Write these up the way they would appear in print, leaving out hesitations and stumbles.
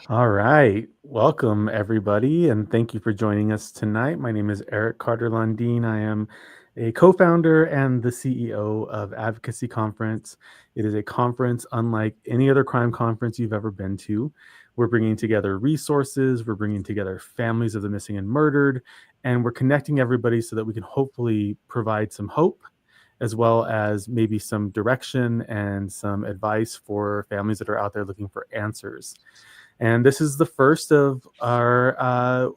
All right. Welcome, everybody, and thank you for joining us tonight. My name is Eric Carter-Landin. I am a co founder and the CEO of Advocacy Conference. It is a conference unlike any other crime conference you've ever been to. We're bringing together resources, we're bringing together families of the missing and murdered, and we're connecting everybody so that we can hopefully provide some hope as well as maybe some direction and some advice for families that are out there looking for answers. And this is the first of our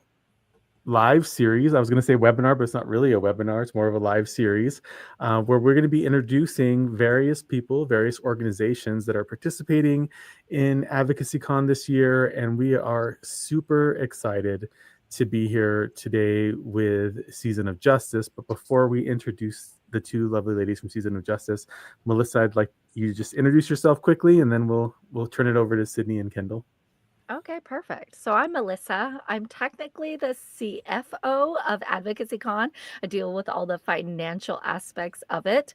live series. I was going to say webinar, but it's not really a webinar. It's more of a live series where we're going to be introducing various people, various organizations that are participating in AdvocacyCon this year. And we are super excited to be here today with Season of Justice. But before we introduce the two lovely ladies from Season of Justice, Melissa, I'd like you to just introduce yourself quickly, and then we'll turn it over to Sydney and Kendall. Okay, perfect. So I'm Melissa. I'm technically the CFO of AdvocacyCon. I deal with all the financial aspects of it.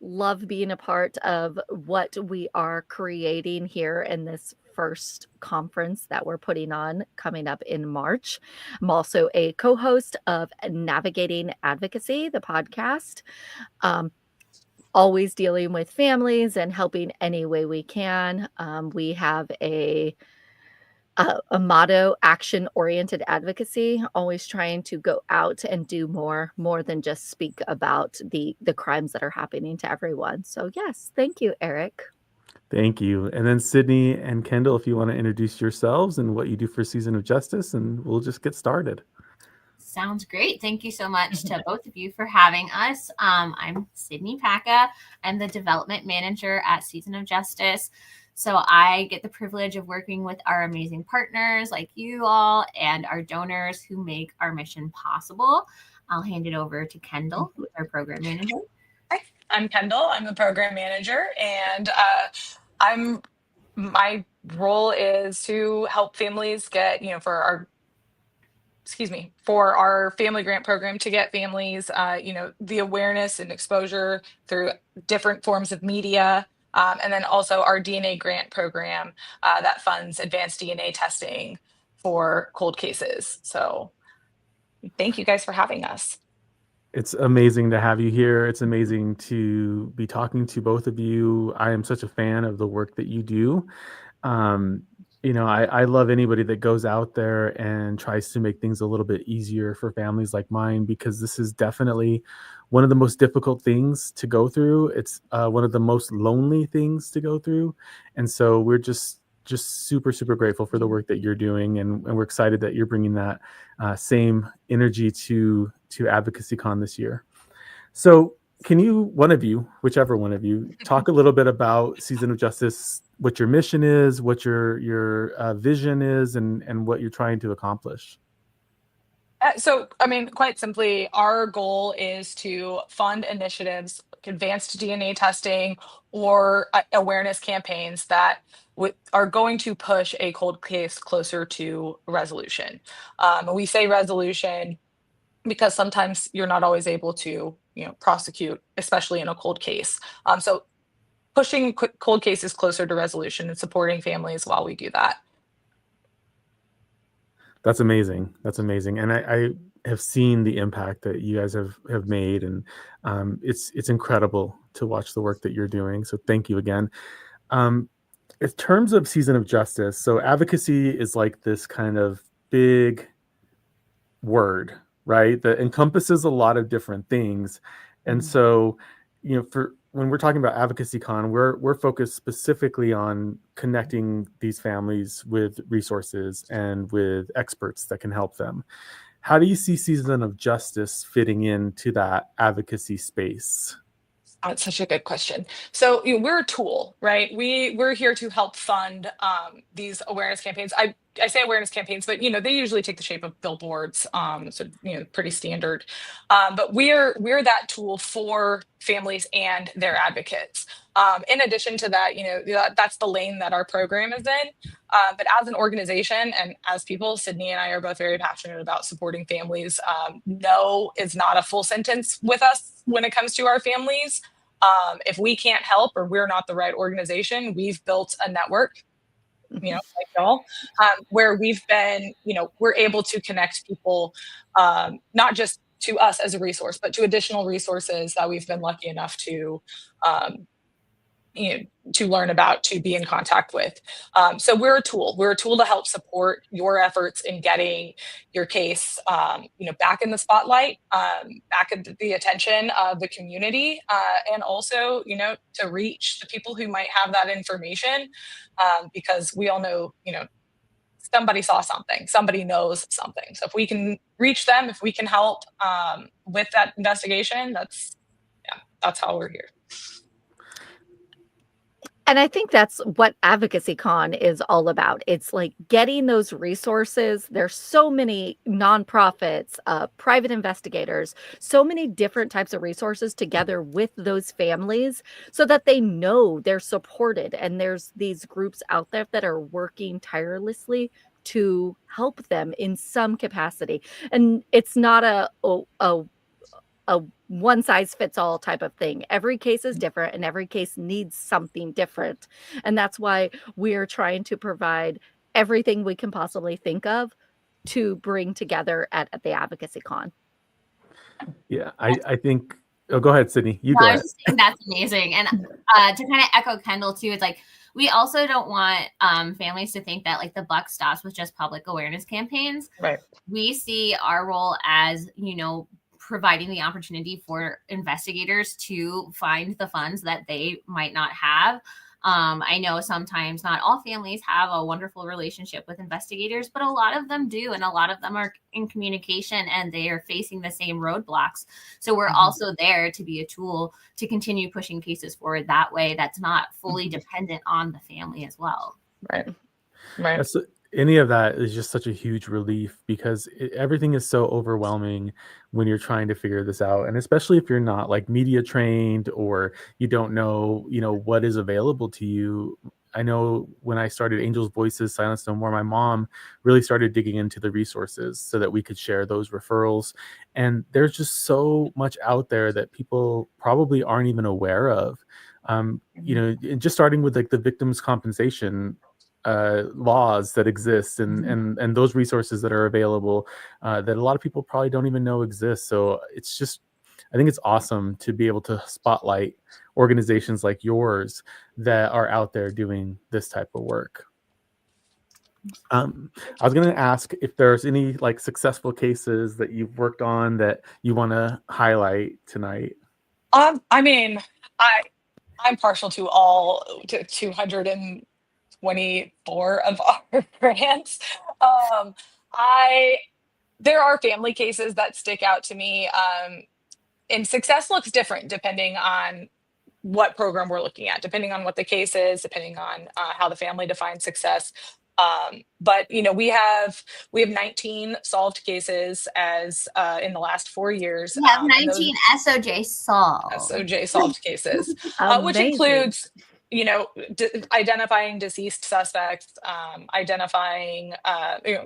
Love being a part of what we are creating here in this first conference that we're putting on coming up in March. I'm also a co host of Navigating Advocacy, the podcast. Um, Always dealing with families and helping any way we can. We have a motto, action-oriented advocacy, always trying to go out and do more than just speak about the crimes that are happening to everyone. So yes, thank you, Eric. Thank you. And then Sydney and Kendall, if you want to introduce yourselves and what you do for Season of Justice, and we'll just get started. Sounds great. Thank you so much to both of you for having us. I'm Sydney Packa. I'm the development manager at Season of Justice. So I get the privilege of working with our amazing partners like you all and our donors who make our mission possible. I'll hand it over to Kendall, who's our program manager. Hi, I'm Kendall. I'm the program manager, and my role is to help families get, for our family grant program to get families, the awareness and exposure through different forms of media. And then also our DNA grant program that funds advanced DNA testing for cold cases. So thank you guys for having us. It's amazing to have you here. It's amazing to be talking to both of you. I am such a fan of the work that you do. I love anybody that goes out there and tries to make things a little bit easier for families like mine, because this is definitely one of the most difficult things to go through. It's one of the most lonely things to go through. And so we're just super, super grateful for the work that you're doing. And we're excited that you're bringing that same energy to AdvocacyCon this year. So can you, one of you, whichever one of you, talk a little bit about Season of Justice, what your mission is, what your vision is, and what you're trying to accomplish? Quite simply, our goal is to fund initiatives, advanced DNA testing, or awareness campaigns that are going to push a cold case closer to resolution. We say resolution because sometimes you're not always able to, prosecute, especially in a cold case. So pushing cold cases closer to resolution and supporting families while we do that. That's amazing. That's amazing. And I have seen the impact that you guys have made, and it's incredible to watch the work that you're doing. So thank you again. In terms of Season of Justice, so advocacy is like this kind of big word, right? That encompasses a lot of different things. And so, for when we're talking about AdvocacyCon, we're focused specifically on connecting these families with resources and with experts that can help them. How do you see Season of Justice fitting into that advocacy space? That's such a good question. So we're a tool, right? We're here to help fund these awareness campaigns. I say awareness campaigns, but they usually take the shape of billboards. So pretty standard. But we're that tool for families and their advocates. In addition to that, that's the lane that our program is in. But as an organization and as people, Sydney and I are both very passionate about supporting families. No is not a full sentence with us when it comes to our families. If we can't help or we're not the right organization, we've built a network like y'all, where we've been, we're able to connect people, not just to us as a resource, but to additional resources that we've been lucky enough to, um, to learn about, to be in contact with. So we're a tool. We're a tool to help support your efforts in getting your case, back in the spotlight, back at the attention of the community, and also, to reach the people who might have that information, because we all know, somebody saw something, somebody knows something. So if we can reach them, if we can help with that investigation, that's how we're here. And I think that's what AdvocacyCon is all about. It's like getting those resources. There's so many nonprofits, private investigators, so many different types of resources together with those families so that they know they're supported. And there's these groups out there that are working tirelessly to help them in some capacity. And it's not a one size fits all type of thing. Every case is different and every case needs something different. And that's why we're trying to provide everything we can possibly think of to bring together at the AdvocacyCon. Yeah, I think, oh, go ahead, Sydney. You No, go I ahead. was just saying that's amazing. And to kind of echo Kendall too, it's like we also don't want families to think that like the buck stops with just public awareness campaigns. Right. We see our role as, providing the opportunity for investigators to find the funds that they might not have. I know sometimes not all families have a wonderful relationship with investigators, but a lot of them do. And a lot of them are in communication and they are facing the same roadblocks. So we're also there to be a tool to continue pushing cases forward that way. That's not fully dependent on the family as well. Right. So any of that is just such a huge relief because everything is so overwhelming when you're trying to figure this out. And especially if you're not like media trained or you don't know, what is available to you. I know when I started Angels Voices, Silence No More, my mom really started digging into the resources so that we could share those referrals. And there's just so much out there that people probably aren't even aware of. Just starting with like the victims' compensation laws that exist and those resources that are available that a lot of people probably don't even know exist. So it's just, I think it's awesome to be able to spotlight organizations like yours that are out there doing this type of work. I was going to ask if there's any like successful cases that you've worked on that you want to highlight tonight. I mean, I'm partial to all 224 of our grants. There are family cases that stick out to me, and success looks different depending on what program we're looking at, depending on what the case is, depending on how the family defines success. But we have 19 solved cases as in the last 4 years. We have 19 SOJ solved cases, which includes identifying deceased suspects, identifying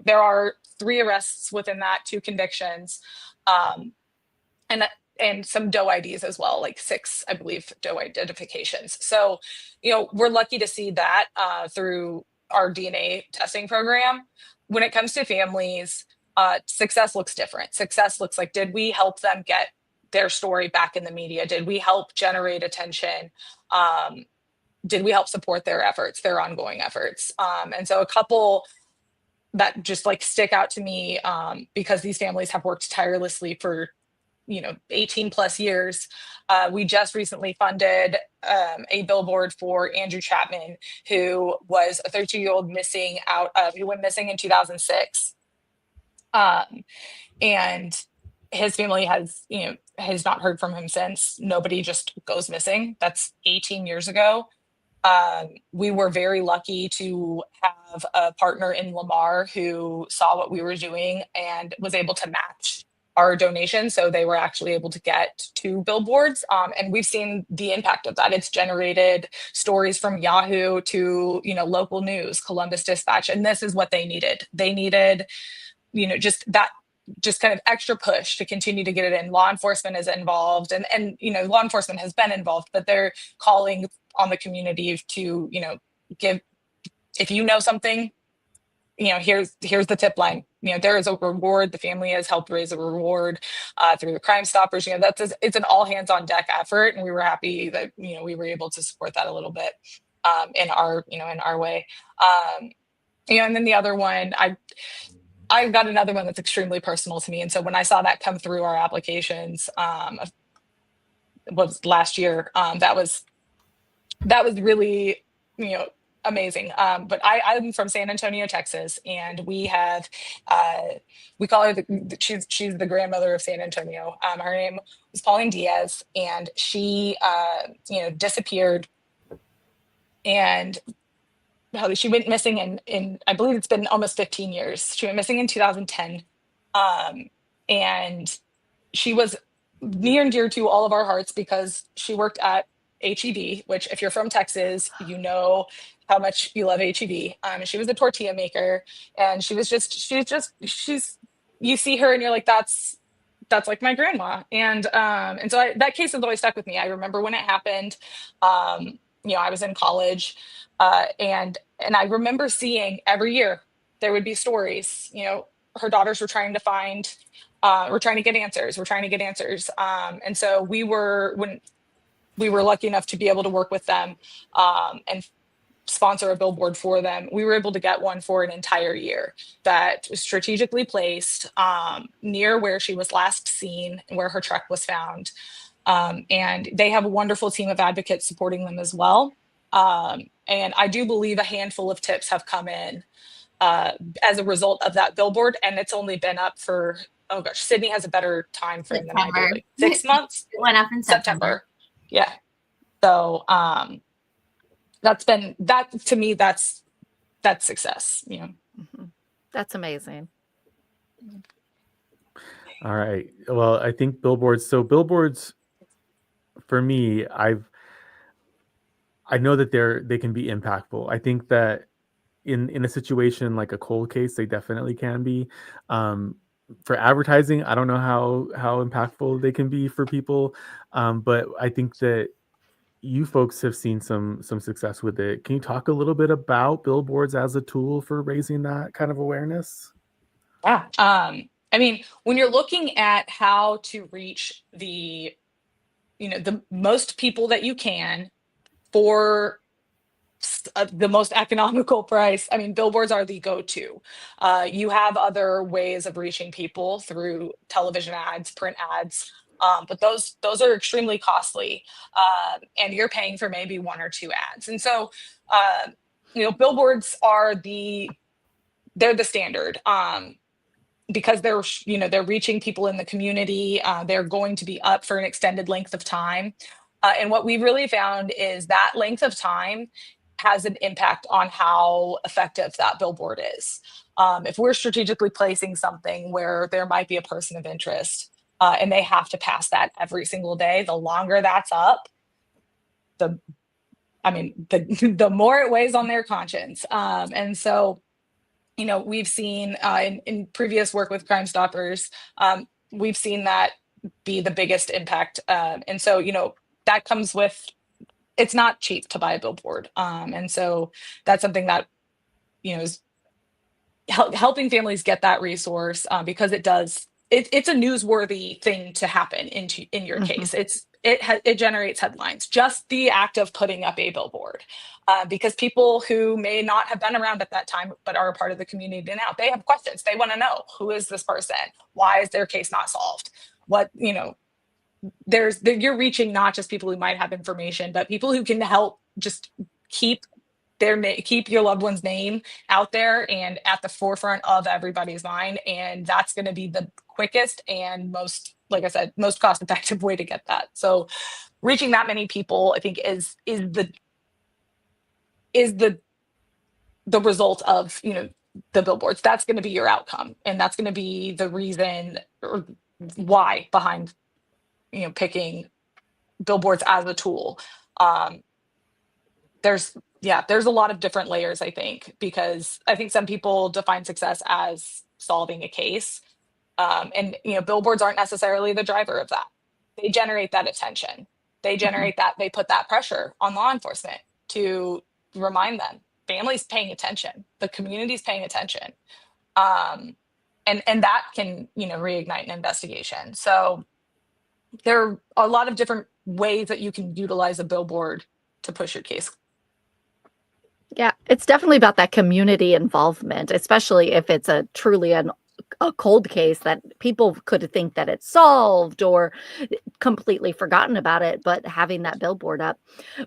there are 3 arrests within that, 2 convictions, and some DOE IDs as well, like 6, I believe, DOE identifications. So, we're lucky to see that through our DNA testing program. When it comes to families, success looks different. Success looks like, did we help them get their story back in the media? Did we help generate attention? Did we help support their efforts, their ongoing efforts? And so a couple that just like stick out to me because these families have worked tirelessly for 18 plus years. We just recently funded a billboard for Andrew Chapman, who was a 13-year-old who went missing in 2006. And his family has not heard from him since. Nobody just goes missing. That's 18 years ago. We were very lucky to have a partner in Lamar who saw what we were doing and was able to match our donation. So they were actually able to get 2 billboards. And we've seen the impact of that. It's generated stories from Yahoo to, local news, Columbus Dispatch. And this is what they needed. They needed, just kind of extra push to continue to get it in. Law enforcement is involved and law enforcement has been involved, but they're calling on the community to, if you know something, here's the tip line. There is a reward. The family has helped raise a reward through the Crime Stoppers. It's an all hands on deck effort, and we were happy that we were able to support that a little bit in our way. And then the other one, I got another one that's extremely personal to me, and so when I saw that come through our applications, was last year, that was really amazing. But I'm from San Antonio, Texas, and we have we call her she's the grandmother of San Antonio. Her name was Pauline Diaz, and she disappeared, and she went missing in I believe it's been almost 15 years. She went missing in 2010, and she was near and dear to all of our hearts because she worked at HEB, which if you're from Texas, you know how much you love HEB. She was a tortilla maker, and she's you see her and you're like, that's like my grandma. And so that case has always stuck with me. I remember when it happened. I was in college, and I remember seeing every year there would be stories. Her daughters were trying to find. We're trying to get answers. And so when we were lucky enough to be able to work with them and sponsor a billboard for them, we were able to get one for an entire year that was strategically placed near where she was last seen and where her truck was found. And they have a wonderful team of advocates supporting them as well. And I do believe a handful of tips have come in as a result of that billboard. And it's only been up for, oh gosh, Sydney has a better time frame than I do, like 6 months. It went up in September. Yeah. So that to me, that's success. Mm-hmm. That's amazing. All right. Well, I think billboards. So billboards, for me, I know that they can be impactful. I think that in a situation like a cold case, they definitely can be. For advertising, I don't know how impactful they can be for people, but I think that you folks have seen some success with it. Can you talk a little bit about billboards as a tool for raising that kind of awareness? Yeah. I mean, when you're looking at how to reach the most people that you can for the most economical price, I mean, billboards are the go-to. You have other ways of reaching people through television ads, print ads, but those are extremely costly, and you're paying for maybe one or two ads. And so, billboards are they're the standard. Because they're reaching people in the community. They're going to be up for an extended length of time. And what we really found is that length of time has an impact on how effective that billboard is. If we're strategically placing something where there might be a person of interest, and they have to pass that every single day, the longer that's up, the more it weighs on their conscience. And so, we've seen in previous work with Crime Stoppers, we've seen that be the biggest impact. And so, that comes with, it's not cheap to buy a billboard. And so that's something that, is helping families get that resource, because it's a newsworthy thing to happen in your case. It generates headlines, just the act of putting up a billboard, because people who may not have been around at that time but are a part of the community now, they have questions. They want to know, who is this person? Why is their case not solved? What, you're reaching not just people who might have information, but people who can help just keep your loved one's name out there and at the forefront of everybody's mind. And that's going to be the quickest and most, like I said, most cost-effective way to get that. So reaching that many people, I think, is the result of, the billboards. That's going to be your outcome. And that's going to be the reason or why behind, picking billboards as a tool. There's a lot of different layers, I think, because I think some people define success as solving a case. And, billboards aren't necessarily the driver of that. They generate that attention. They generate that, they put that pressure on law enforcement to remind them, families paying attention, the community's paying attention. And that can, reignite an investigation. So there are a lot of different ways that you can utilize a billboard to push your case. Yeah, it's definitely about that community involvement, especially if it's a cold case that people could think that it's solved or completely forgotten about it, but having that billboard up.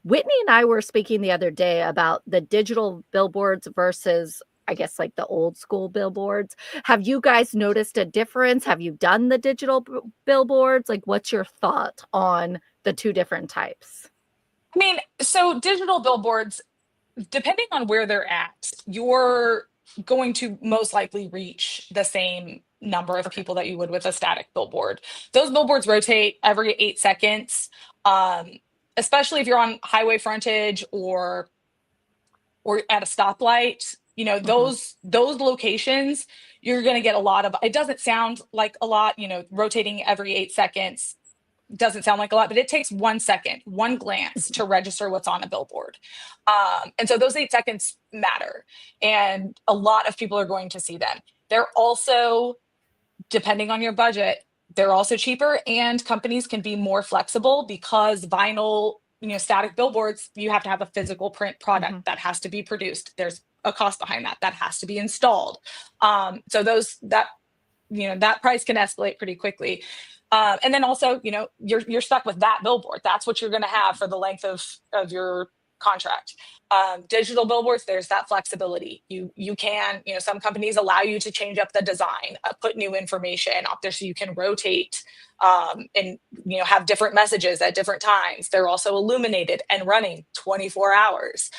Whitney and I were speaking the other day about the digital billboards versus, I guess, like the old school billboards. Have you guys noticed a difference? Have you done the digital billboards? Like, what's your thought on the two different types? I mean, so digital billboards, depending on where they're at, you're going to most likely reach the same number of people that you would with a static billboard. Those billboards rotate every 8 seconds, especially if you're on highway frontage or at a stoplight. Those locations, you're going to get a lot of. It doesn't sound like a lot, rotating every 8 seconds doesn't sound like a lot, but it takes 1 second, one glance to register what's on a billboard. And so those 8 seconds matter. And a lot of people are going to see them. They're also, depending on your budget, they're also cheaper, and companies can be more flexible because vinyl, static billboards, you have to have a physical print product that has to be produced. There's a cost behind that has to be installed. So that price can escalate pretty quickly. And then also, you're stuck with that billboard. That's what you're going to have for the length of your contract. Digital billboards, there's that flexibility. You can, some companies allow you to change up the design, put new information up there so you can rotate and, have different messages at different times. They're also illuminated and running 24 hours,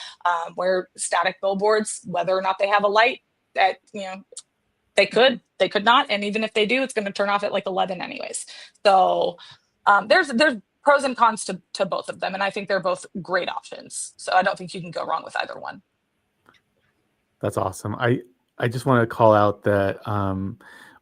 where static billboards, whether or not they have a light, that, they could not. And even if they do, it's going to turn off at like 11 anyways. So there's pros and cons to both of them. And I think they're both great options. So I don't think you can go wrong with either one. That's awesome. I just want to call out that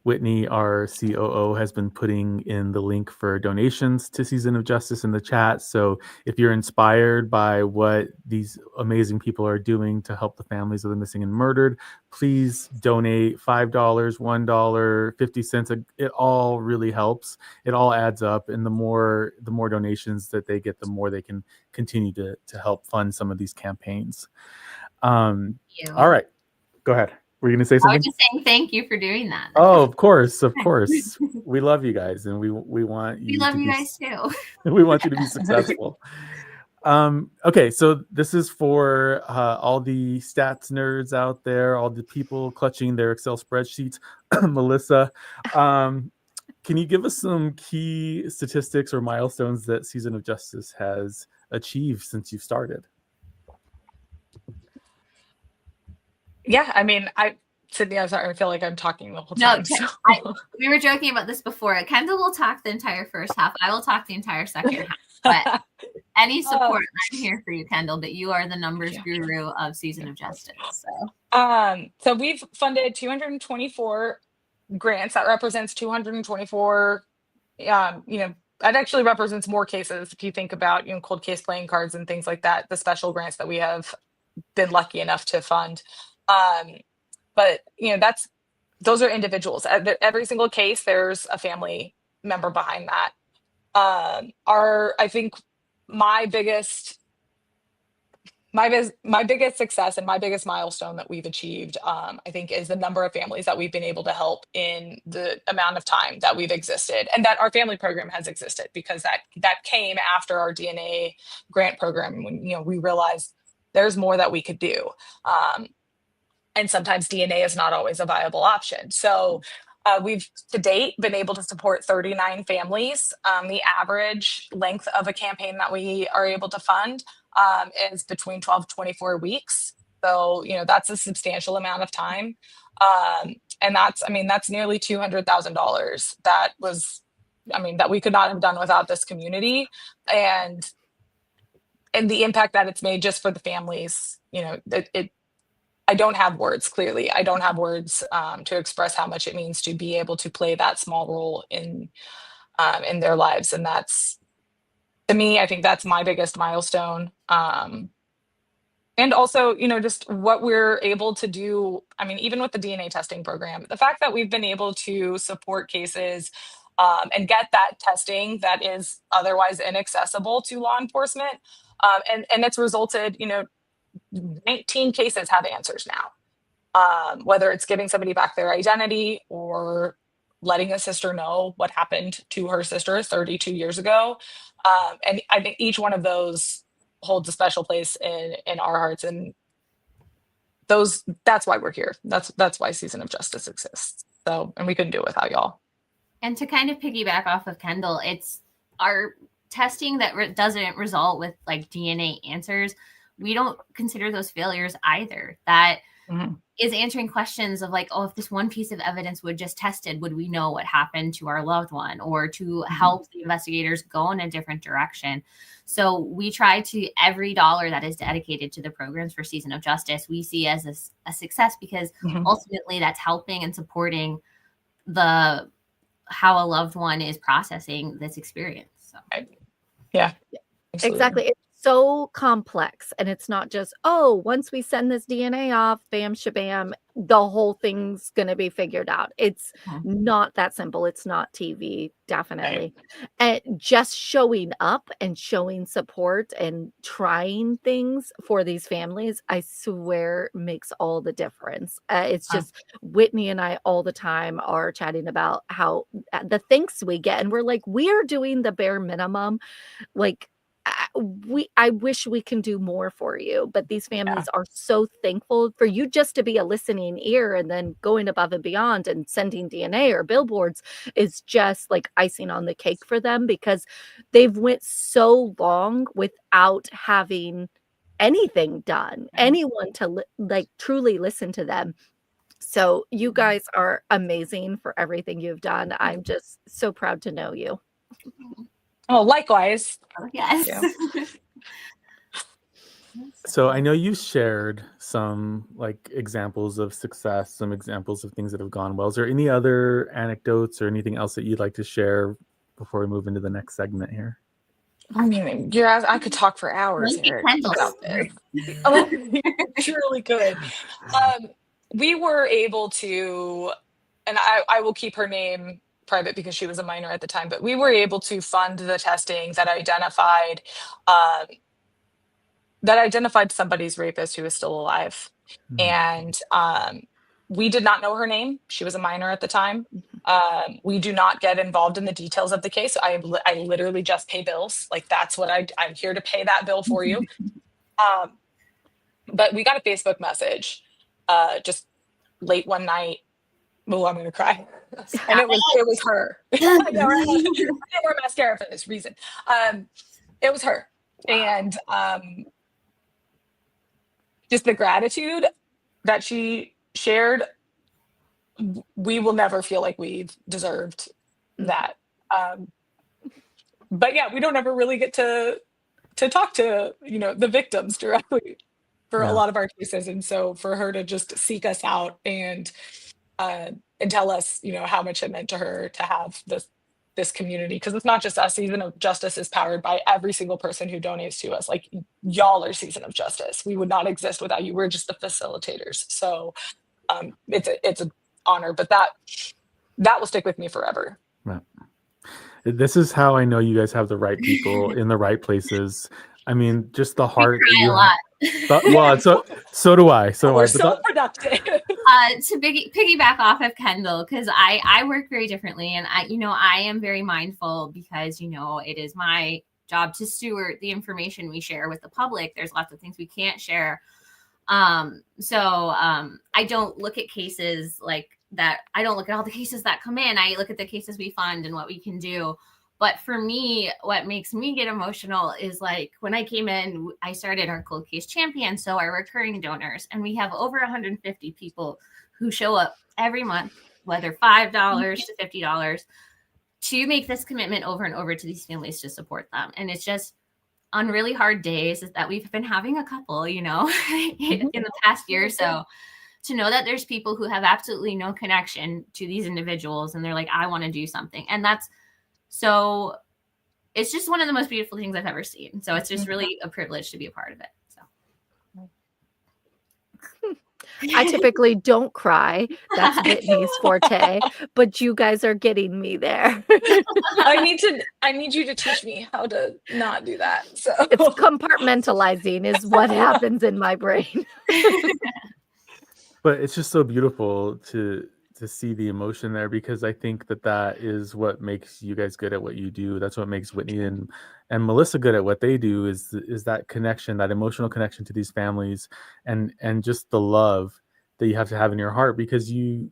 Whitney, our COO, has been putting in the link for donations to Season of Justice in the chat. So if you're inspired by what these amazing people are doing to help the families of the missing and murdered, please donate $5, $1, 50 cents. It all really helps. It all adds up. And the more donations that they get, the more they can continue to help fund some of these campaigns. All right, go ahead. Were you going to say something? I was just saying thank you for doing that. Oh, of course. We love you guys, and we want you. We love you guys too. We want you to be successful. Okay, so this is for all the stats nerds out there, all the people clutching their Excel spreadsheets. Melissa, can you give us some key statistics or milestones that Season of Justice has achieved since you've started? Yeah, I mean, Sydney, I'm sorry, I feel like I'm talking the whole time. No, we were joking about this before. Kendall will talk the entire first half. I will talk the entire second half. But any support, I'm here for you, Kendall. But you are the numbers guru of Season of Justice. So we've funded 224 grants. That represents 224. That actually represents more cases if you think about cold case playing cards and things like that. The special grants that we have been lucky enough to fund. But those are individuals. Every single case, there's a family member behind that. I think my biggest success and my biggest milestone that we've achieved, I think, is the number of families that we've been able to help in the amount of time that we've existed, and that our family program has existed, because that came after our DNA grant program, when we realized there's more that we could do. And sometimes DNA is not always a viable option. So we've to date been able to support 39 families. The average length of a campaign that we are able to fund is between 12 to 24 weeks. So, that's a substantial amount of time. And that's nearly $200,000 that we could not have done without this community. And the impact that it's made just for the families, I don't have words, clearly. I don't have words to express how much it means to be able to play that small role in their lives. And that's, to me, I think that's my biggest milestone. And also, just what we're able to do. I mean, even with the DNA testing program, the fact that we've been able to support cases and get that testing that is otherwise inaccessible to law enforcement. And it's resulted, 19 cases have answers now. Whether it's giving somebody back their identity or letting a sister know what happened to her sister 32 years ago. And I think each one of those holds a special place in our hearts, and that's why we're here. That's why Season of Justice exists. So, and we couldn't do it without y'all. And to kind of piggyback off of Kendall, it's our testing that doesn't result with like DNA answers. We don't consider those failures either. That is answering questions of like, oh, if this one piece of evidence would just tested, would we know what happened to our loved one, or to help the investigators go in a different direction? So we try to, every dollar that is dedicated to the programs for Season of Justice, we see as a success, because ultimately that's helping and supporting how a loved one is processing this experience. So. Yeah, exactly. It's so complex, and it's not just, oh, once we send this DNA off, bam, shabam, the whole thing's going to be figured out. It's not that simple. It's not TV, definitely. Right. And just showing up and showing support and trying things for these families, I swear, makes all the difference. It's just Whitney and I all the time are chatting about how the thanks we get, and we're like, we're doing the bare minimum. Like, I wish we can do more for you, but these families are so thankful for you just to be a listening ear, and then going above and beyond and sending DNA or billboards is just like icing on the cake for them, because they've went so long without having anything done, anyone to like truly listen to them. So you guys are amazing for everything you've done. I'm just so proud to know you. Oh, likewise. Yes. So I know you shared some like examples of success, some examples of things that have gone well. Is there any other anecdotes or anything else that you'd like to share before we move into the next segment here? I mean, I could talk for hours here about this. Oh, surely could. We were able to, and I will keep her name private because she was a minor at the time, but we were able to fund the testing that identified somebody's rapist who is still alive. And we did not know her name. She was a minor at the time. We do not get involved in the details of the case. I literally just pay bills. Like, that's what I'm here to pay that bill for you. But we got a Facebook message just late one night. Oh, I'm gonna cry. And it was her. I didn't wear mascara for this reason. It was her. And just the gratitude that she shared, we will never feel like we've deserved that. But yeah, we don't ever really get to talk to, the victims directly for a lot of our cases. And so for her to just seek us out and tell us, how much it meant to her to have this community, because it's not just us. Season of Justice is powered by every single person who donates to us. Like, y'all are Season of Justice. We would not exist without you. We're just the facilitators. So it's an honor, but that will stick with me forever. Right. This is how I know you guys have the right people in the right places. I mean, just the heart. We cry a lot. Well, so do I. We're so productive. To piggyback off of Kendall, because I work very differently, and I am very mindful, because it is my job to steward the information we share with the public. There's lots of things we can't share. So I don't look at cases like that. I don't look at all the cases that come in. I look at the cases we fund and what we can do. But for me, what makes me get emotional is like when I came in, I started our Cold Case Champion, so our recurring donors, and we have over 150 people who show up every month, whether $5 to $50, to make this commitment over and over to these families to support them. And it's just on really hard days that we've been having a couple, in the past year or so, to know that there's people who have absolutely no connection to these individuals, and they're like, I want to do something. And so it's just one of the most beautiful things I've ever seen. So it's just really a privilege to be a part of it. So. I typically don't cry. That's Whitney's forte, but you guys are getting me there. I need you to teach me how to not do that. So It's compartmentalizing is what happens in my brain. But it's just so beautiful to see the emotion there, because I think that is what makes you guys good at what you do. That's what makes Whitney and Melissa good at what they do, is that connection, that emotional connection to these families, and just the love that you have to have in your heart, because you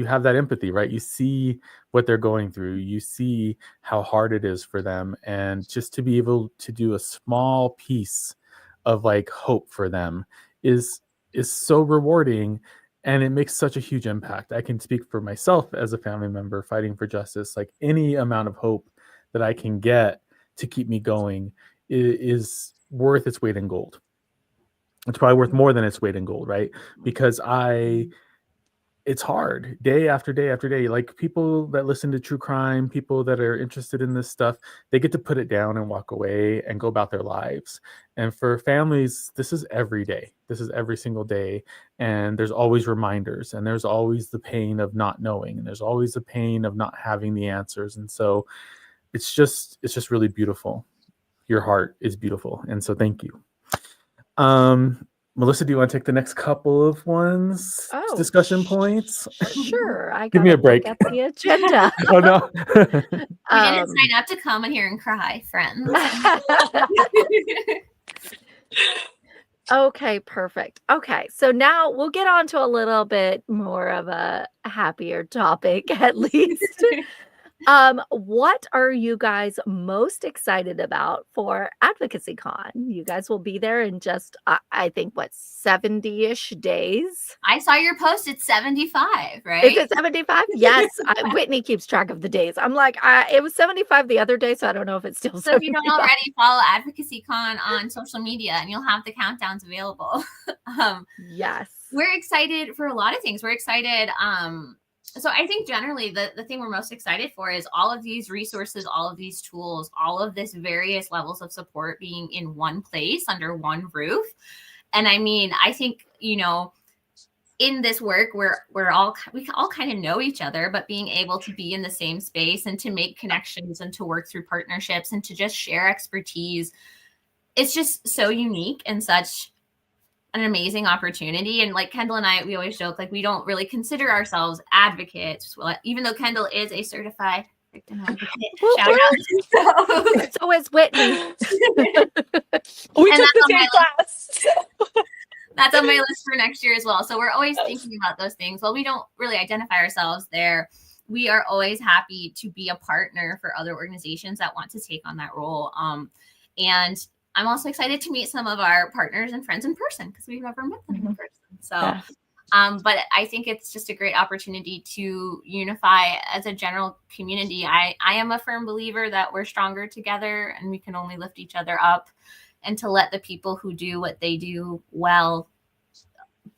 have that empathy, right? You see what they're going through, you see how hard it is for them, and just to be able to do a small piece of like hope for them is so rewarding, and it makes such a huge impact. I can speak for myself as a family member fighting for justice. Like, any amount of hope that I can get to keep me going is worth its weight in gold. It's probably worth more than its weight in gold, right? Because it's hard day after day after day. Like, people that listen to true crime, people that are interested in this stuff, they get to put it down and walk away and go about their lives. And for families, this is every day. This is every single day. And there's always reminders, and there's always the pain of not knowing, and there's always the pain of not having the answers. And so it's just really beautiful. Your heart is beautiful. And so thank you. Melissa, do you want to take the next couple of discussion points? Sure. I Give me a break. At the agenda. Oh no. We didn't sign up to come in here and cry, friends. Okay, perfect. Okay, so now we'll get on to a little bit more of a happier topic, at least. What are you guys most excited about for AdvocacyCon? You guys will be there in just, I think, 70-ish days? I saw your post. It's 75, right? Is it 75? Yes. Whitney keeps track of the days. I'm like, it was 75 the other day, so I don't know if it's still 75. So if you don't already, follow AdvocacyCon on social media, and you'll have the countdowns available. Yes. We're excited for a lot of things. We're excited. So I think generally the thing we're most excited for is all of these resources, all of these tools, all of this various levels of support being in one place under one roof. And I mean, I think, in this work, we all kind of know each other, but being able to be in the same space and to make connections and to work through partnerships and to just share expertise, it's just so unique and such an amazing opportunity. And like Kendall and I, we always joke, like, we don't really consider ourselves advocates, even though Kendall is a certified victim advocate. Shout out. So is Whitney. We took the same class. That's on my list for next year as well. So we're always thinking about those things. While we don't really identify ourselves there, we are always happy to be a partner for other organizations that want to take on that role. And I'm also excited to meet some of our partners and friends in person, because we've never met them in person. So, but I think it's just a great opportunity to unify as a general community. I am a firm believer that we're stronger together, and we can only lift each other up, and to let the people who do what they do well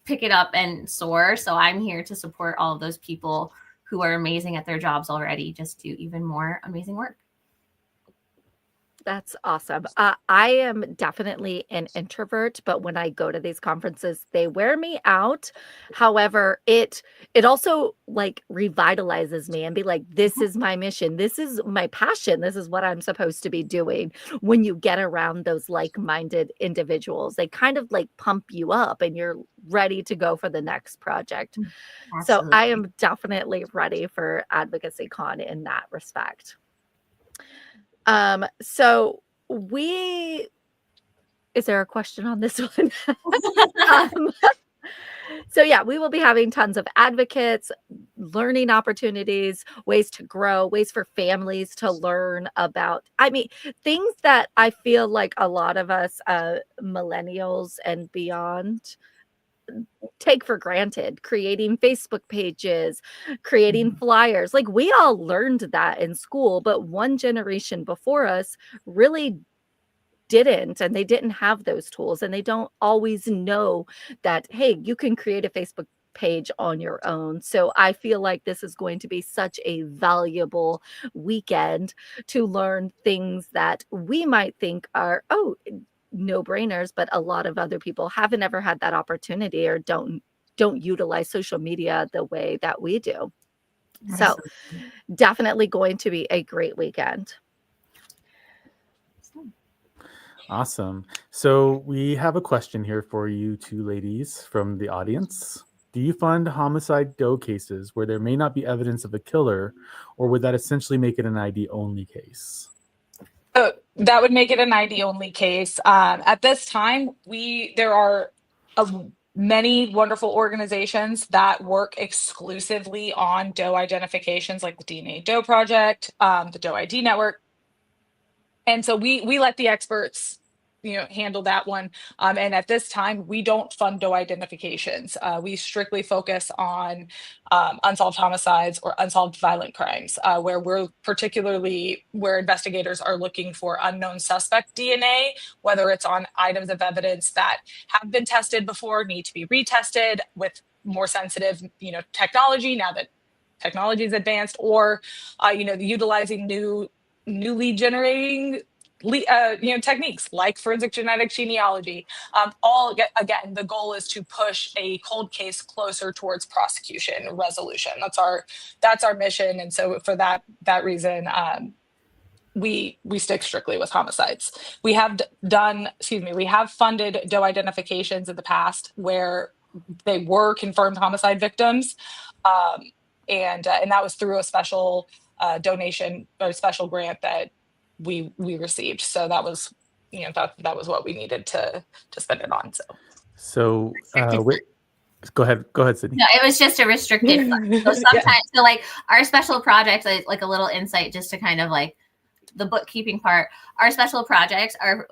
pick it up and soar. So I'm here to support all of those people who are amazing at their jobs already, just do even more amazing work. That's awesome. I am definitely an introvert, but when I go to these conferences, they wear me out. However, it also like revitalizes me and be like, this is my mission. This is my passion. This is what I'm supposed to be doing. When you get around those like-minded individuals, they kind of like pump you up and you're ready to go for the next project. Absolutely. So I am definitely ready for AdvocacyCon in that respect. So is there a question on this one? So yeah, we will be having tons of advocates, learning opportunities, ways to grow, ways for families to learn about, things that I feel like a lot of us, millennials and beyond, take for granted. Creating Facebook pages, creating flyers. Like, we all learned that in school, but one generation before us really didn't, and they didn't have those tools, and they don't always know that, hey, you can create a Facebook page on your own. So I feel like this is going to be such a valuable weekend to learn things that we might think are, no-brainers, but a lot of other people haven't ever had that opportunity or don't utilize social media the way that we do. So definitely going to be a great weekend. Awesome. So we have a question here for you two ladies from the audience. Do you fund homicide DOE cases where there may not be evidence of a killer, or would that essentially make it an ID only case? That would make it an ID only case. At this time, there are many wonderful organizations that work exclusively on DOE identifications, like the DNA DOE Project, the DOE ID Network. And so we let the experts, handle that one. And at this time, we don't fund DOE identifications. We strictly focus on unsolved homicides or unsolved violent crimes, where investigators are looking for unknown suspect DNA, whether it's on items of evidence that have been tested before, need to be retested with more sensitive, technology now that technology is advanced, or utilizing new lead generating techniques like forensic genetic genealogy. Again, the goal is to push a cold case closer towards prosecution resolution. That's our mission. And so for that reason, we stick strictly with homicides. We have funded DOE identifications in the past where they were confirmed homicide victims. And that was through a special donation or special grant that we received. So that was, that was what we needed to spend it on. So go ahead, Sydney. No, it was just a restricted fund. So sometimes, so like our special projects, like a little insight, just to kind of like the bookkeeping part, our special projects are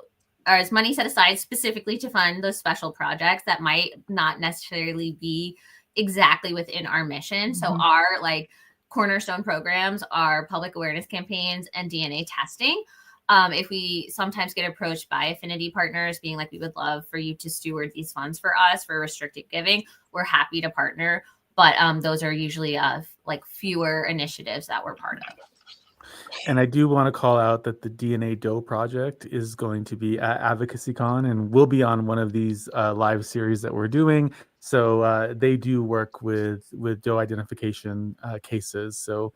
as money set aside specifically to fund those special projects that might not necessarily be exactly within our mission. Mm-hmm. So our like cornerstone programs are public awareness campaigns and DNA testing. If we sometimes get approached by affinity partners being like, we would love for you to steward these funds for us for restricted giving, we're happy to partner. But those are usually like fewer initiatives that we're part of. And I do want to call out that the DNA DOE project is going to be at AdvocacyCon and will be on one of these live series that we're doing. So they do work with DOE identification cases. So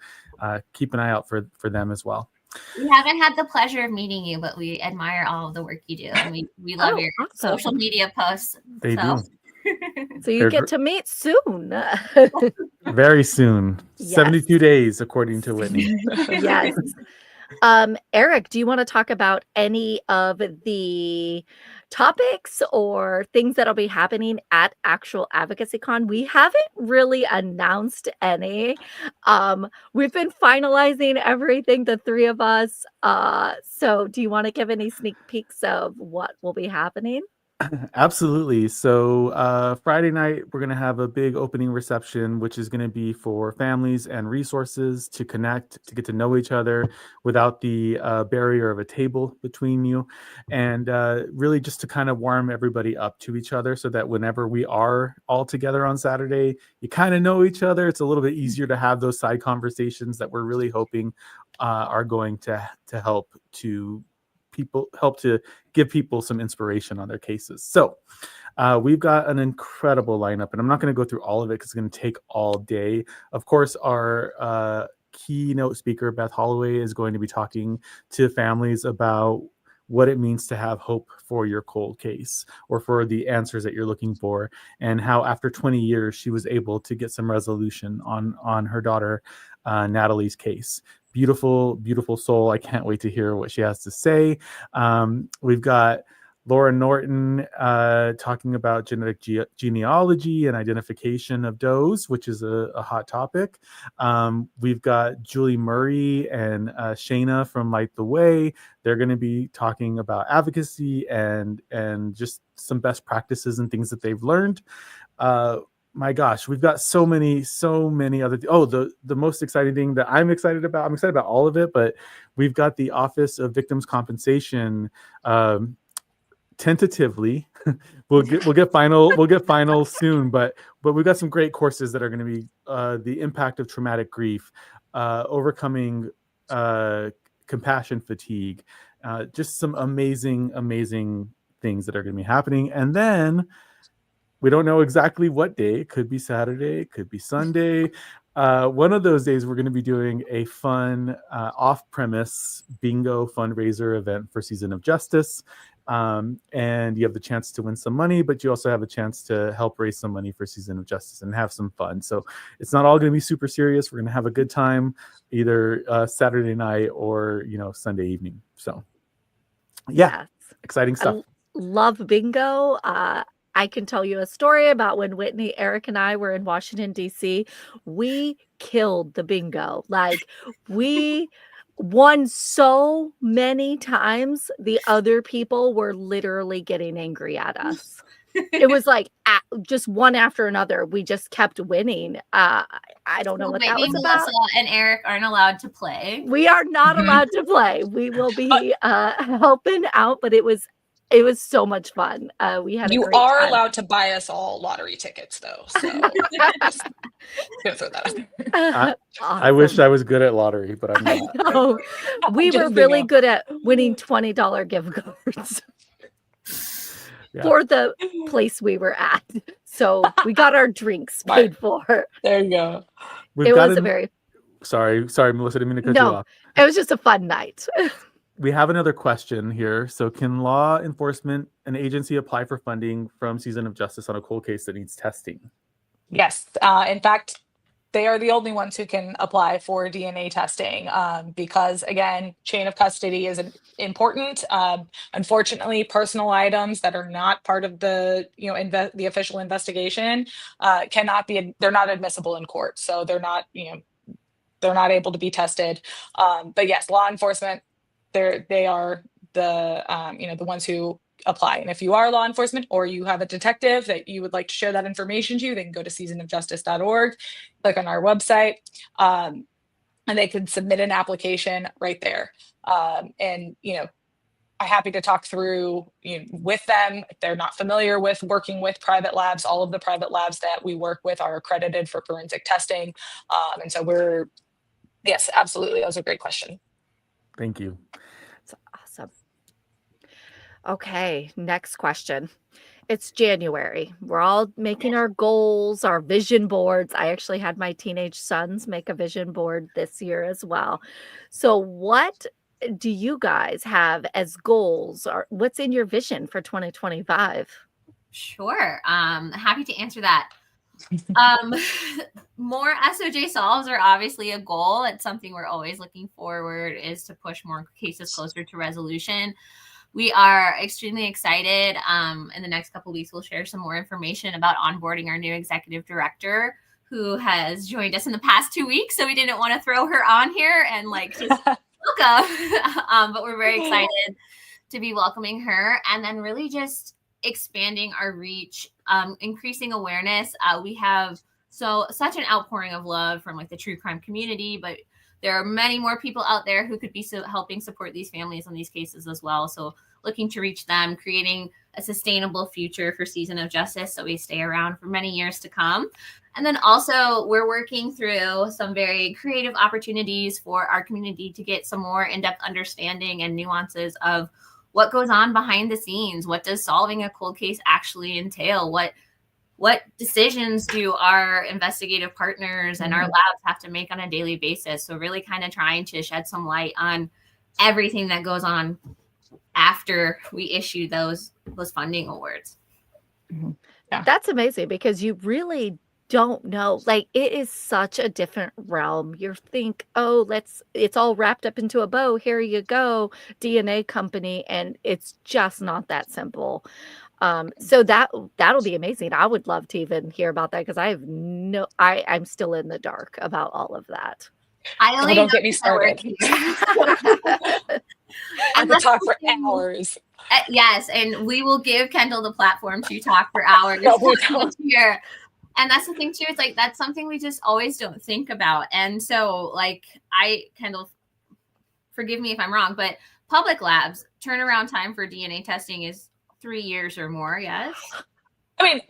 keep an eye out for them as well. We haven't had the pleasure of meeting you, but we admire all of the work you do. And we love your social media posts. They do. So you get to meet soon. Very soon. Yes. 72 days, according to Whitney. Yes. Eric, do you want to talk about any of the topics or things that'll be happening at actual AdvocacyCon? We haven't really announced any. We've been finalizing everything, the three of us. So do you want to give any sneak peeks of what will be happening? Absolutely. So Friday night, we're going to have a big opening reception, which is going to be for families and resources to connect, to get to know each other without the barrier of a table between you. And really just to kind of warm everybody up to each other so that whenever we are all together on Saturday, you kind of know each other. It's a little bit easier to have those side conversations that we're really hoping are going to help to give people some inspiration on their cases. So we've got an incredible lineup, and I'm not going to go through all of it because it's going to take all day. Of course, our keynote speaker, Beth Holloway, is going to be talking to families about what it means to have hope for your cold case or for the answers that you're looking for, and how after 20 years she was able to get some resolution on her daughter Natalie's case. Beautiful, beautiful soul. I can't wait to hear what she has to say. We've got Laura Norton talking about genetic genealogy and identification of DOEs, which is a hot topic. We've got Julie Murray and Shayna from Light the Way. They're going to be talking about advocacy and just some best practices and things that they've learned. My gosh, we've got so many other. The most exciting thing that I'm excited about all of it, but we've got the Office of Victims Compensation. Tentatively, we'll get final soon, but we've got some great courses that are going to be the impact of traumatic grief, overcoming compassion fatigue, just some amazing things that are going to be happening. And then we don't know exactly what day. It could be Saturday, it could be Sunday. One of those days, we're going to be doing a fun off-premise bingo fundraiser event for Season of Justice. And you have the chance to win some money, but you also have a chance to help raise some money for Season of Justice and have some fun. So it's not all going to be super serious. We're going to have a good time either Saturday night or, Sunday evening. So yeah, Yes. exciting stuff. Love bingo. I can tell you a story about when Whitney, Eric, and I were in Washington, D.C. We killed the bingo. Like, we won so many times, the other people were literally getting angry at us. It was like just one after another. We just kept winning. I don't know what that Whitney, was about. Melissa, and Eric aren't allowed to play. We are not allowed to play. We will be helping out, but it was so much fun. We had a You great are time. allowed to buy us all lottery tickets, though. So just gonna throw that out. I wish I was good at lottery, but I'm I not. know. We were Just really bingo. good at winning $20 gift cards Yeah. for the place we were at. So we got our drinks paid for. There you go. We've It was gotten- a very Sorry, Melissa, didn't mean to cut you no. off. It was just a fun night. We have another question here. So can law enforcement, an agency, apply for funding from Season of Justice on a cold case that needs testing? Yes. In fact, they are the only ones who can apply for DNA testing because, again, chain of custody is important. Unfortunately, personal items that are not part of the the official investigation they're not admissible in court, so they're not able to be tested. But yes, law enforcement, they are the the ones who apply. And if you are law enforcement or you have a detective that you would like to share that information to, they can go to seasonofjustice.org, click on our website, and they can submit an application right there. And I'm happy to talk through with them. If they're not familiar with working with private labs, all of the private labs that we work with are accredited for forensic testing. And so yes, absolutely. That was a great question. Thank you. It's awesome. Okay, next question. It's January. We're all making our goals, our vision boards. I actually had my teenage sons make a vision board this year as well. So what do you guys have as goals, or what's in your vision for 2025? Sure. Happy to answer that. More SOJ solves are obviously a goal. It's something we're always looking forward is to push more cases closer to resolution. We are extremely excited. In the next couple of weeks, we'll share some more information about onboarding our new executive director, who has joined us in the past 2 weeks. So we didn't want to throw her on here and just welcome. But we're very excited to be welcoming her, and then really just expanding our reach, increasing awareness. We have such an outpouring of love from the true crime community, but there are many more people out there who could be helping support these families on these cases as well. So looking to reach them, creating a sustainable future for Season of Justice so we stay around for many years to come. And then also we're working through some very creative opportunities for our community to get some more in-depth understanding and nuances of what goes on behind the scenes. What does solving a cold case actually entail? What decisions do our investigative partners and our labs have to make on a daily basis? So really kind of trying to shed some light on everything that goes on after we issue those it's awards. Yeah. That's amazing, because you really don't know. It is such a different realm. You think, it's all wrapped up into a bow. Here you go, DNA company. And it's just not that simple. So that'll be amazing. I would love to even hear about that, because I'm still in the dark about all of that. Don't get me started. I could talk for hours. Yes, and we will give Kendall the platform to talk for hours here. And that's the thing too. It's that's something we just always don't think about. And so Kendall, forgive me if I'm wrong, but public labs turnaround time for DNA testing is 3 years or more. Yes. I mean,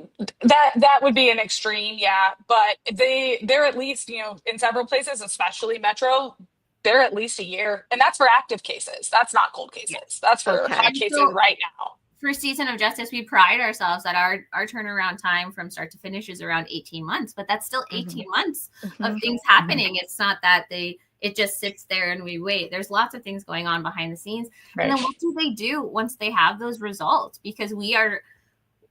that would be an extreme, yeah. But they're at least, in several places, especially Metro, they're at least a year. And that's for active cases. That's not cold cases. That's for hot cases right now. for Season of Justice, we pride ourselves that our turnaround time from start to finish is around 18 months, but that's still 18 months of things happening. It's not that it just sits there and we wait. There's lots of things going on behind the scenes. Right. And then what do they do once they have those results? Because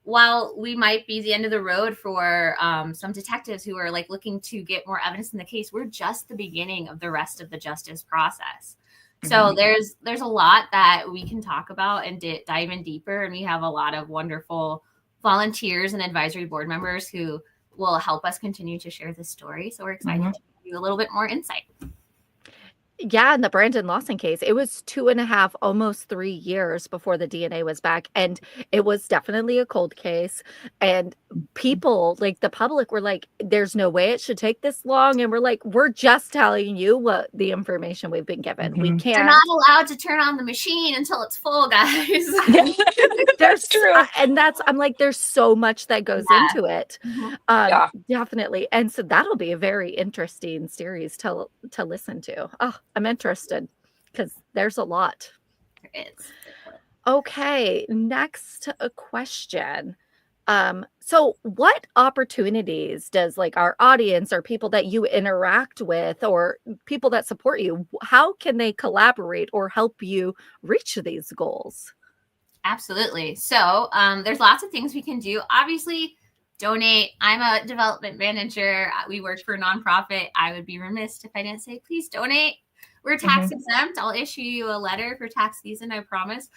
while we might be the end of the road for some detectives who are like looking to get more evidence in the case, we're just the beginning of the rest of the justice process. So there's a lot that we can talk about and dive in deeper. And we have a lot of wonderful volunteers and advisory board members who will help us continue to share this story. So we're excited to give you a little bit more insight. Yeah, in the Brandon Lawson case, it was 2.5, almost 3 years before the DNA was back. And it was definitely a cold case. And people, like the public, were like, there's no way it should take this long. And we're like, we're just telling you what the information we've been given. We can't. They're not allowed to turn on the machine until it's full, guys. That's true. I'm like, there's so much that goes into it. Definitely. And so that'll be a very interesting series to listen to. Oh, I'm interested because there's a lot. There is. Okay, next question. So what opportunities does like our audience or people that you interact with or people that support you, how can they collaborate or help you reach these goals? Absolutely. So there's lots of things we can do. Obviously, donate. I'm a development manager. We work for a nonprofit. I would be remiss if I didn't say, please donate. We're tax exempt. I'll issue you a letter for tax season, I promise.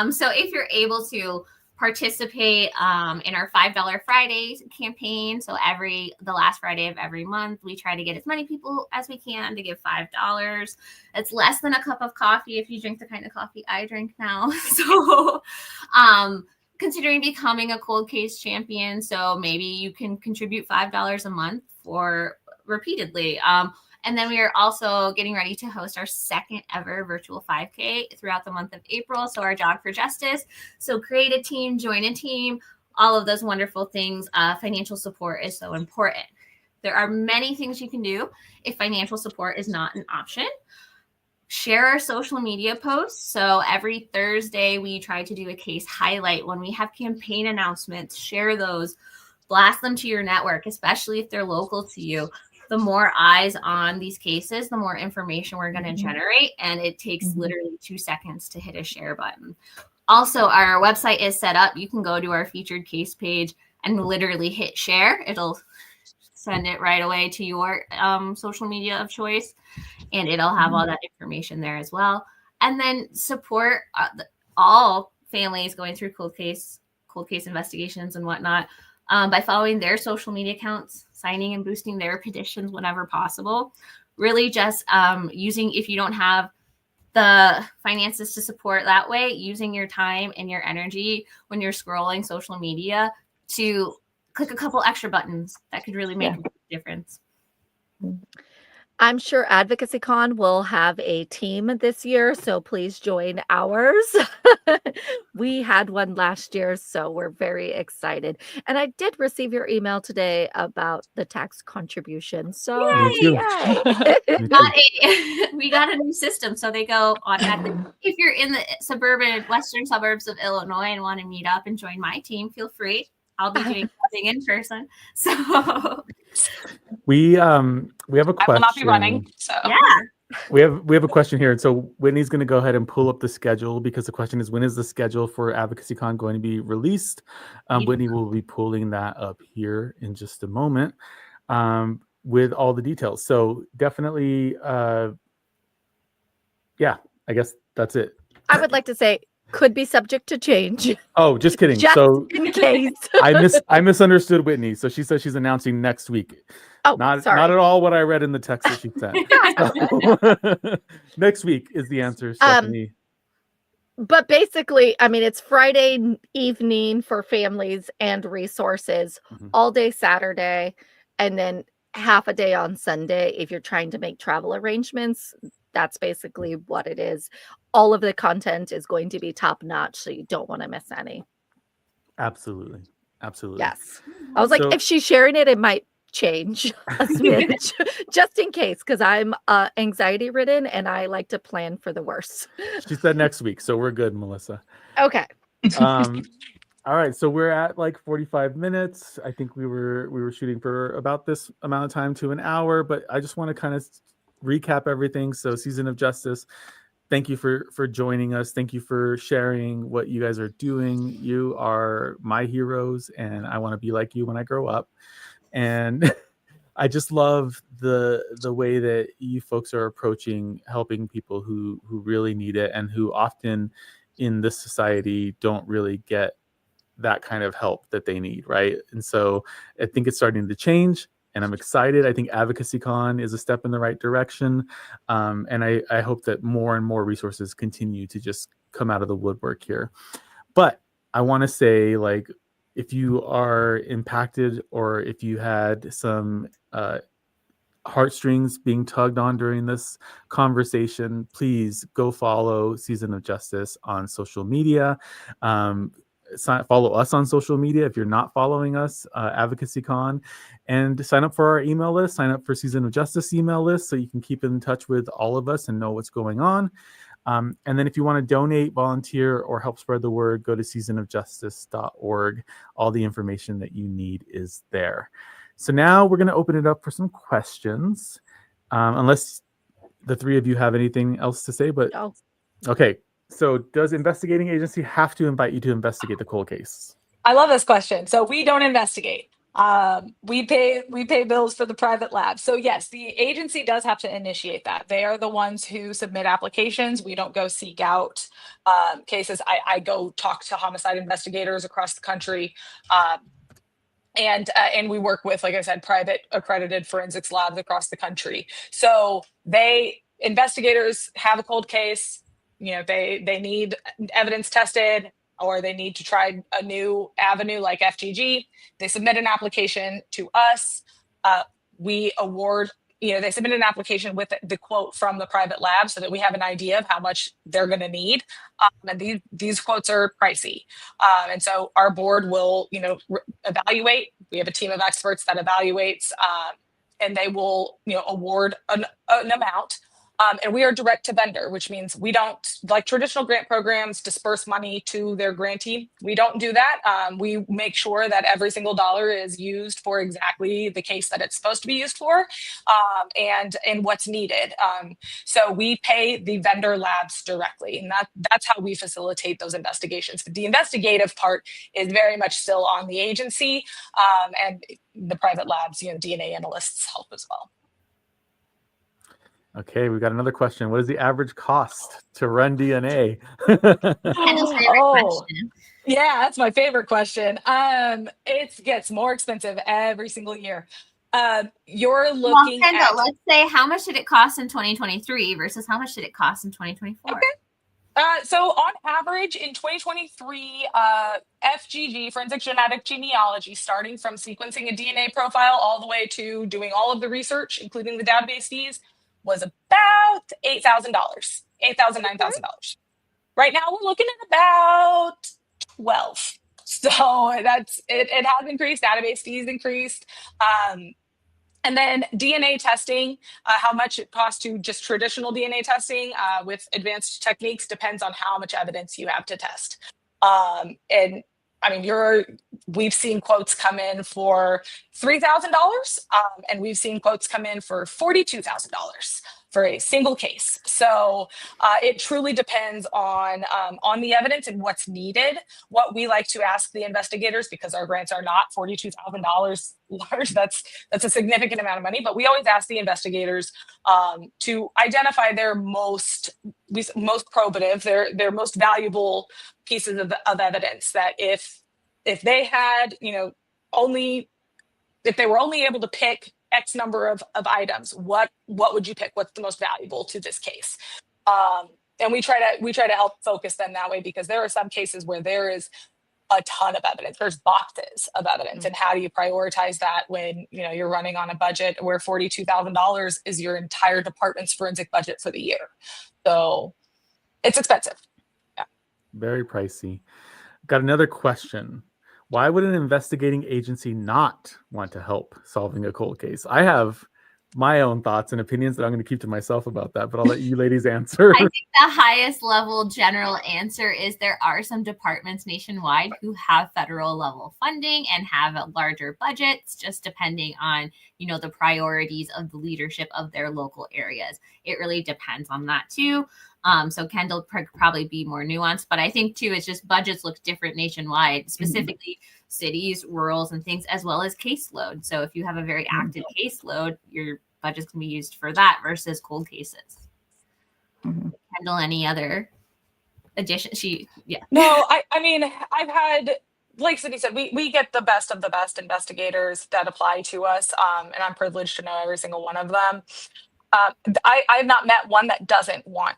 So if you're able to participate in our $5 Fridays campaign, so the last Friday of every month, we try to get as many people as we can to give $5. It's less than a cup of coffee if you drink the kind of coffee I drink now. So considering becoming a cold case champion, so maybe you can contribute $5 a month for repeatedly. And then we are also getting ready to host our second ever virtual 5K throughout the month of April. So our Jog for Justice. So create a team, join a team, all of those wonderful things. Financial support is so important. There are many things you can do if financial support is not an option. Share our social media posts. So every Thursday, we try to do a case highlight. When we have campaign announcements, share those, blast them to your network, especially if they're local to you. The more eyes on these cases, the more information we're going to generate. And it takes literally 2 seconds to hit a share button. Also, our website is set up. You can go to our featured case page and literally hit share. It'll send it right away to your social media of choice. And it'll have all that information there as well. And then support all families going through cold case investigations and whatnot by following their social media accounts, signing and boosting their petitions whenever possible. Really just using, if you don't have the finances to support that way, using your time and your energy when you're scrolling social media to click a couple extra buttons that could really make a big difference. I'm sure AdvocacyCon will have a team this year, so please join ours. We had one last year, so we're very excited. And I did receive your email today about the tax contribution. So Me we got a new system, so they go automatically. If you're in the western suburbs of Illinois and want to meet up and join my team, feel free. I'll be doing something in person. So we have a question. I will not be running. So yeah. We have a question here. And so Whitney's going to go ahead and pull up the schedule because the question is, when is the schedule for AdvocacyCon going to be released? Whitney will be pulling that up here in just a moment with all the details. So definitely, I guess that's it. I would like to say could be subject to change. Oh, just kidding. Just so in case. I misunderstood Whitney. So she says she's announcing next week. Oh, not sorry. at all what I read in the text that she sent. So, next week is the answer, Stephanie. But basically, I mean, it's Friday evening for families and resources, all day Saturday, and then half a day on Sunday if you're trying to make travel arrangements. That's basically what it is. All of the content is going to be top notch, so you don't want to miss any. Absolutely. Yes. I was like, if she's sharing it, it might change a smidge just in case, because I'm anxiety ridden and I like to plan for the worst. She said next week, so we're good, Melissa. Okay. All right, so we're at like 45 minutes. I think we were shooting for about this amount of time to an hour, but I just want to kind of recap everything. So Season of Justice, thank you for joining us. Thank you for sharing what you guys are doing. You are my heroes, and I want to be like you when I grow up. And I just love the way that you folks are approaching helping people who really need it and who often in this society don't really get that kind of help that they need, right? And so I think it's starting to change, and I'm excited. I think AdvocacyCon is a step in the right direction, and I hope that more and more resources continue to just come out of the woodwork here. But I want to say, like, if you are impacted or if you had some heartstrings being tugged on during this conversation, please go follow Season of Justice on social media. Follow us on social media if you're not following us, AdvocacyCon, and sign up for our email list. Sign up for Season of Justice email list so you can keep in touch with all of us and know what's going on. And then if you want to donate, volunteer, or help spread the word, go to seasonofjustice.org. All the information that you need is there. So now we're going to open it up for some questions, unless the three of you have anything else to say. But Oh. Okay, so does investigating agency have to invite you to investigate the cold case? I love this question. So we don't investigate. We pay bills for the private lab. So yes, the agency does have to initiate that. They are the ones who submit applications. We don't go seek out cases. I go talk to homicide investigators across the country. And we work with, like I said, private accredited forensics labs across the country. So investigators have a cold case, they need evidence tested, or they need to try a new avenue like FGG. They submit an application to us. We award, they submit an application with the quote from the private lab so that we have an idea of how much they're going to need. And these quotes are pricey. And so our board will, evaluate. We have a team of experts that evaluates, and they will, award an amount. And we are direct to vendor, which means we don't, like traditional grant programs, disperse money to their grantee. We don't do that. We make sure that every single dollar is used for exactly the case that it's supposed to be used for, and what's needed. So we pay the vendor labs directly, and that's how we facilitate those investigations. But the investigative part is very much still on the agency, and the private labs, DNA analysts help as well. Okay, we've got another question. What is the average cost to run DNA? Question. Yeah, that's my favorite question. It gets more expensive every single year. You're looking at... Let's say, how much did it cost in 2023 versus how much did it cost in 2024? Okay. So on average in 2023, FGG, forensic genetic genealogy, starting from sequencing a DNA profile all the way to doing all of the research, including the database fees, was about $8,000, $8,000, $9,000. Right now we're looking at about 12. So that's it. It has increased. Database fees increased. And then DNA testing, how much it costs to just traditional DNA testing with advanced techniques depends on how much evidence you have to test. And I mean, we've seen quotes come in for $3,000, and we've seen quotes come in for $42,000 for a single case. So it truly depends on the evidence and what's needed. What we like to ask the investigators, because our grants are not $42,000 large, that's a significant amount of money, but we always ask the investigators to identify their most probative, their most valuable pieces of evidence, that if they had, if they were only able to pick X number of items, what would you pick? What's the most valuable to this case? And we try to help focus them that way, because there are some cases where there is a ton of evidence. There's boxes of evidence. Mm-hmm. And how do you prioritize that when, you're running on a budget where $42,000 is your entire department's forensic budget for the year? So it's expensive. Yeah. Very pricey. Got another question. Why would an investigating agency not want to help solving a cold case? I have my own thoughts and opinions that I'm going to keep to myself about that, but I'll let you ladies answer. I think the highest level general answer is there are some departments nationwide who have federal level funding and have larger budgets, just depending on, the priorities of the leadership of their local areas. It really depends on that too. So Kendall probably be more nuanced, but I think too, it's just budgets look different nationwide, specifically cities, rurals, and things, as well as caseload. So if you have a very active caseload, your budgets can be used for that versus cold cases. Kendall, any other addition? No, I mean, I've had, like Sydney said, we get the best of the best investigators that apply to us, and I'm privileged to know every single one of them. I've not met one that doesn't want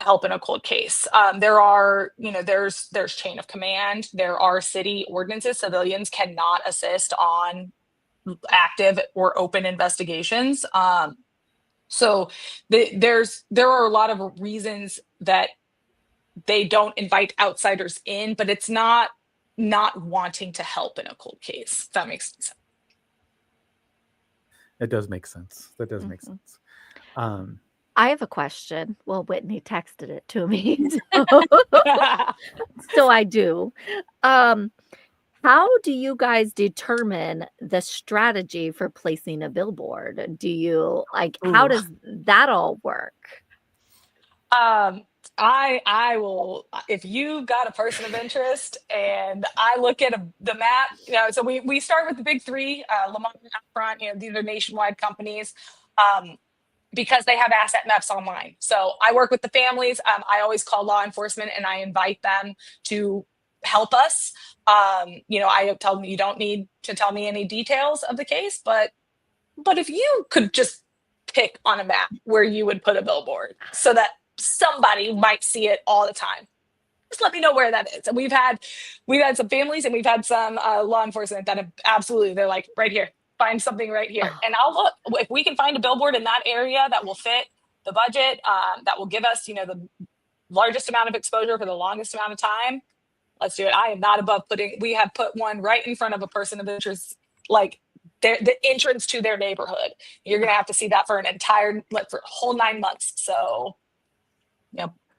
help in a cold case. There are, there's chain of command. There are city ordinances. Civilians cannot assist on active or open investigations. So there are a lot of reasons that they don't invite outsiders in, but it's not wanting to help in a cold case. If that makes sense. It does make sense. That does make sense. I have a question. Well, Whitney texted it to me. So I do. How do you guys determine the strategy for placing a billboard? Do you how does that all work? I will, if you got a person of interest and I look at the map, so we start with the big three, Lamont out front, these are nationwide companies, because they have asset maps online. So I work with the families. I always call law enforcement and I invite them to help us. I tell them you don't need to tell me any details of the case, but if you could just pick on a map where you would put a billboard so that somebody might see it all the time, just let me know where that is. And we've had some families and we've had some law enforcement that have absolutely, they're like, right here, find something right here. And I'll look if we can find a billboard in that area that will fit the budget, that will give us, the largest amount of exposure for the longest amount of time. Let's do it. I am not above we have put one right in front of a person of interest, like the entrance to their neighborhood. You're going to have to see that for for a whole 9 months. So,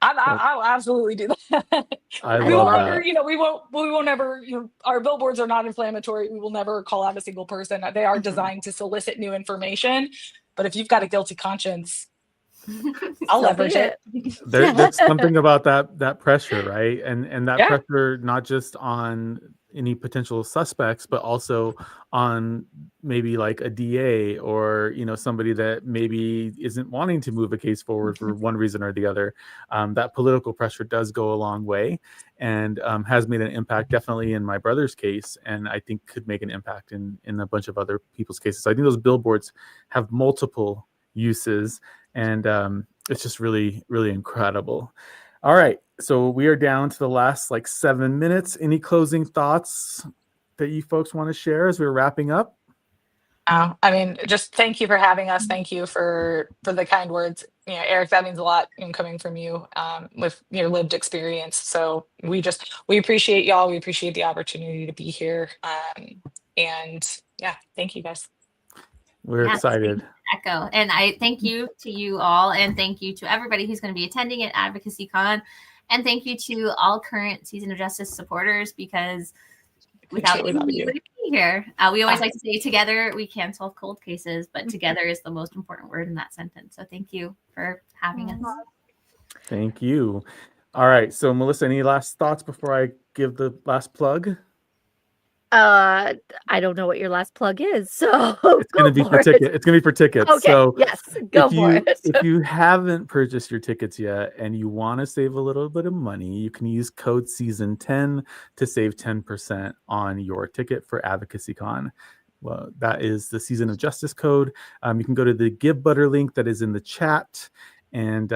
I'll absolutely do that. I we love will that. never, we won't ever, our billboards are not inflammatory. We will never call out a single person. They are designed to solicit new information. But if you've got a guilty conscience, I'll leverage it. There's something about that pressure, right? And that Yeah. pressure, not just on any potential suspects, but also on maybe like a DA or, somebody that maybe isn't wanting to move a case forward for one reason or the other. That political pressure does go a long way and has made an impact definitely in my brother's case. And I think could make an impact in a bunch of other people's cases. So I think those billboards have multiple uses and it's just really, really incredible. All right. So we are down to the last 7 minutes. Any closing thoughts that you folks want to share as we're wrapping up? I mean, just thank you for having us. Thank you for the kind words. Eric, that means a lot coming from you with your lived experience. So we appreciate y'all. We appreciate the opportunity to be here. And yeah, thank you guys. We're excited. Echo. And I thank you to you all, and thank you to everybody who's going to be attending at AdvocacyCon. And thank you to all current Season of Justice supporters, because without you, we wouldn't be here. We always like to say together we can solve cold cases, but together is the most important word in that sentence. So thank you for having us. Thank you. All right. So Melissa, any last thoughts before I give the last plug? I don't know what your last plug is, so it's going to be for tickets. It's going to be for tickets. Okay, so yes, go for it. If you haven't purchased your tickets yet and you want to save a little bit of money, you can use code season10 to save 10% on your ticket for AdvocacyCon. Well, that is the Season of Justice code. You can go to the Give Butter link that is in the chat. And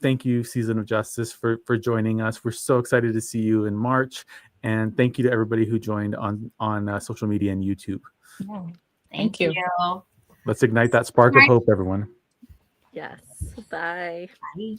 thank you, Season of Justice, for joining us. We're so excited to see you in March. And thank you to everybody who joined on social media and YouTube. Thank you. Let's ignite that spark of hope, everyone. Yes. Bye. Bye.